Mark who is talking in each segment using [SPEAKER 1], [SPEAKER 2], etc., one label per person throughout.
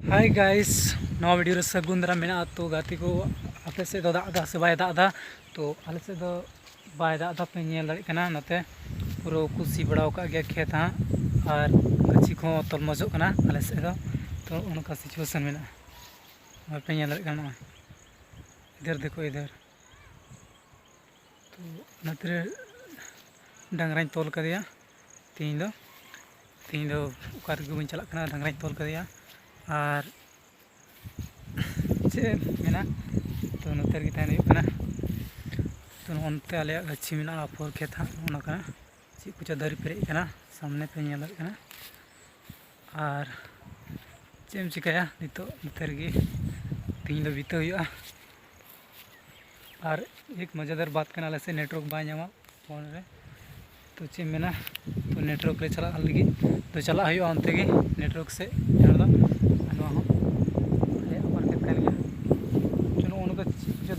[SPEAKER 1] hi guys नवा video सगुन दारा मेना तो गाती को आपे से दादा से बाय दादा तो आले से बाय दादा पे नेल दाड़ी कना नते पूरा कुसी बड़ाव का गया खेत हाँ और गची को तलमजो कना आले से तो उनका सिचुएशन मेना और पे नेल दाड़ी कना इधर देखो इधर तो नते डांगराñ तोल कर दिया तीन दो उकार के बन चला कना डांगराñ तोल कर दिया और चे मेना तो नोतर की तहन हुई कना तो नोनते आले गच्छी मेना अफोर खेत हाँ ओना कना ची कुछ दारी पेरेज कना सामने पे नेल कना और चेम चिकाया नितो नोतर की तीन दो बीते हुआ और एक मज़ेदार बात करना से नेटवर्क बाय नामा फोन रे तो चे मेना तो नेटवर्क रे चला लगी तो चला हुआ अंते की नेटवर्क से जाना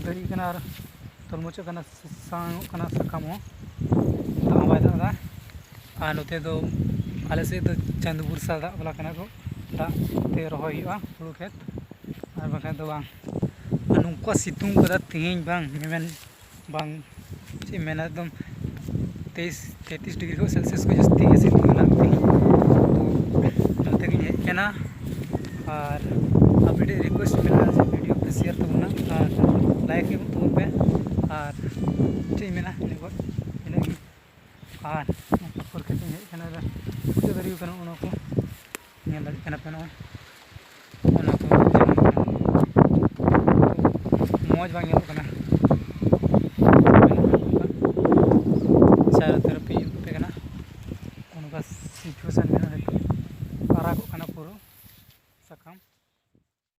[SPEAKER 1] दारी और तलमुचो साकाम बाय दादा और नोते आले से चांद बुरसा दा वाला को दाते रही हुड़ू खेत और बाखा नुका सितुंग कदा तेज मेन चे मेना एकदम 23-33 डिग्री को सेल्सियस को जस्ती सितुंग तो नोते हेजना और आप रिक्वेस्ट मेना वीडियो पे शेयर तबना और लाइक तब पे और चे मेना इन और पर खेत हेजना दारी को नेल दाड़ी पे मौज बांग